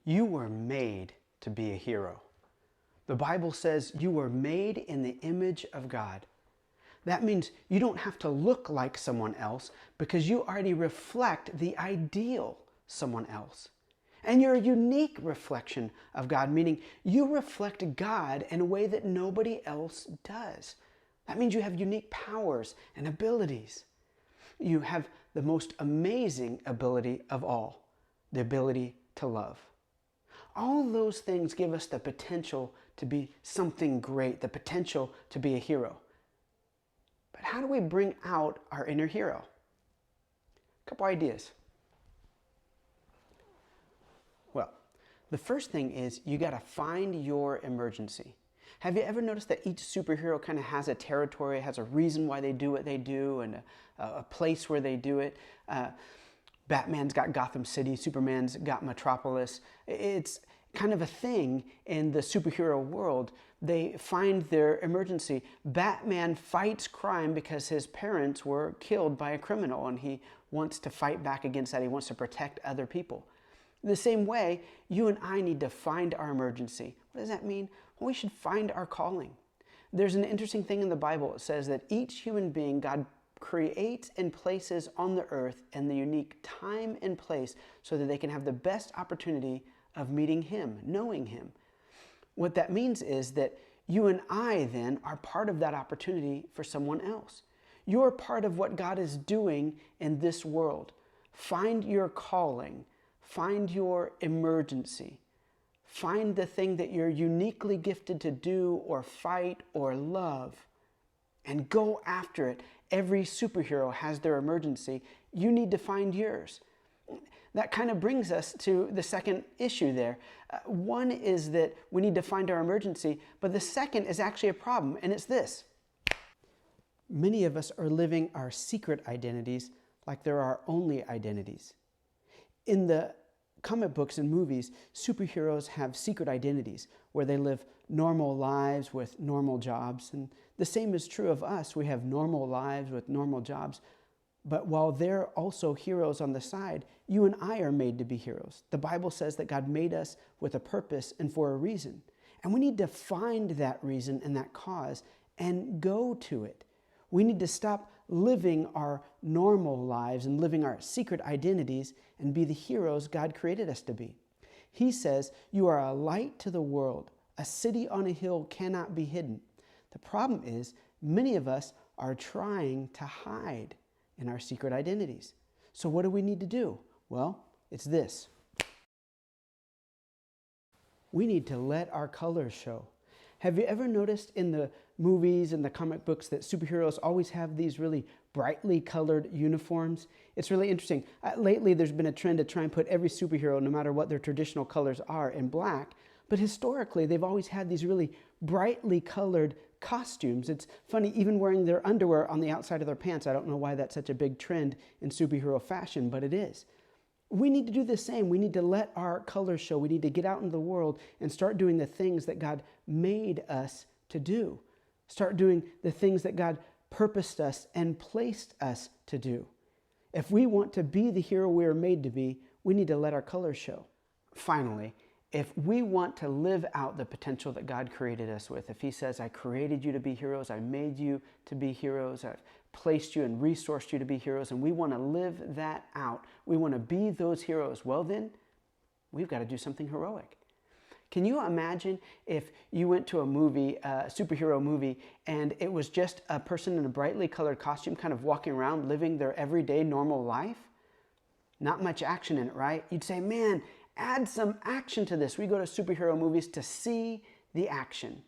You were made to be a hero. The Bible says you were made in the image of God. That means you don't have to look like someone else because you already reflect the ideal someone else. And you're a unique reflection of God, meaning you reflect God in a way that nobody else does. That means you have unique powers and abilities. You have the most amazing ability of all, the ability to love. All those things give us the potential to be something great, the potential to be a hero. But how do we bring out our inner hero? A couple ideas. Well, the first thing is you got to find your emergency. Have you ever noticed that each superhero kind of has a territory, has a reason why they do what they do, and a place where they do it? Batman's got Gotham City, Superman's got Metropolis. It's kind of a thing in the superhero world. They find their emergency. Batman fights crime because his parents were killed by a criminal, and he wants to fight back against that. He wants to protect other people. The same way, you and I need to find our emergency. What does that mean? Well, we should find our calling. There's an interesting thing in the Bible. It says that each human being, God creates and places on the earth in the unique time and place so that they can have the best opportunity of meeting Him, knowing Him. What that means is that you and I then are part of that opportunity for someone else. You're part of what God is doing in this world. Find your calling. Find your emergency. Find the thing that you're uniquely gifted to do or fight or love, and go after it. Every superhero has their emergency. You need to find yours. That kind of brings us to the second issue there. One is that we need to find our emergency, but the second is actually a problem, and it's this. Many of us are living our secret identities like they're our only identities. In the comic books and movies, superheroes have secret identities where they live normal lives with normal jobs. And the same is true of us. We have normal lives with normal jobs. But while they're also heroes on the side, you and I are made to be heroes. The Bible says that God made us with a purpose and for a reason. And we need to find that reason and that cause and go to it. We need to stop living our normal lives and living our secret identities and be the heroes God created us to be. He says, you are a light to the world. A city on a hill cannot be hidden. The problem is, many of us are trying to hide in our secret identities. So what do we need to do? Well, it's this. We need to let our colors show. Have you ever noticed in the movies and the comic books that superheroes always have these really brightly colored uniforms? It's really interesting. Lately, there's been a trend to try and put every superhero, no matter what their traditional colors are, in black. But historically, they've always had these really brightly colored costumes. It's funny, even wearing their underwear on the outside of their pants. I don't know why that's such a big trend in superhero fashion, but it is. We need to do the same. We need to let our colors show. We need to get out into the world and start doing the things that God made us to do. Start doing the things that God purposed us and placed us to do. If we want to be the hero we are made to be, we need to let our colors show. Finally, if we want to live out the potential that God created us with, if He says, I created you to be heroes, I made you to be heroes, I've placed you and resourced you to be heroes, and we want to live that out, we want to be those heroes, well then, we've got to do something heroic. Can you imagine if you went to a movie, a superhero movie, and it was just a person in a brightly colored costume kind of walking around living their everyday normal life? Not much action in it, right? You'd say, man, add some action to this. We go to superhero movies to see the action.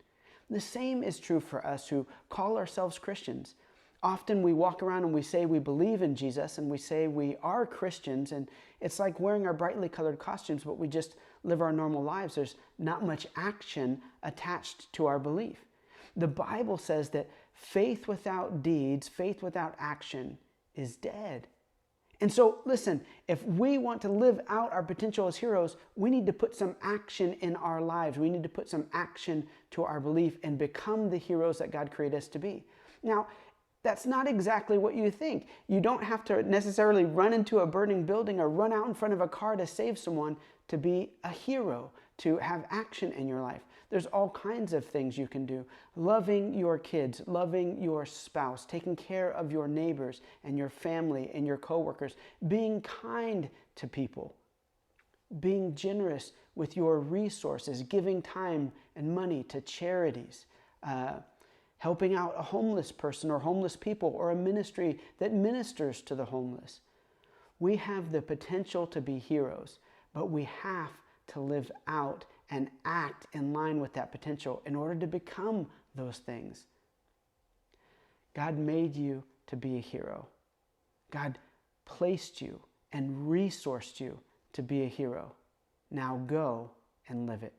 The same is true for us who call ourselves Christians. Often we walk around and we say we believe in Jesus and we say we are Christians, and it's like wearing our brightly colored costumes, but we just live our normal lives. There's not much action attached to our belief. The Bible says that faith without deeds, faith without action is dead. And so, listen, if we want to live out our potential as heroes, we need to put some action in our lives. We need to put some action to our belief and become the heroes that God created us to be. Now, That's not exactly what you think. You don't have to necessarily run into a burning building or run out in front of a car to save someone to be a hero, to have action in your life. There's all kinds of things you can do. Loving your kids, loving your spouse, taking care of your neighbors and your family and your coworkers, being kind to people, being generous with your resources, giving time and money to charities, helping out a homeless person or homeless people, or a ministry that ministers to the homeless. We have the potential to be heroes, but we have to live out and act in line with that potential in order to become those things. God made you to be a hero. God placed you and resourced you to be a hero. Now go and live it.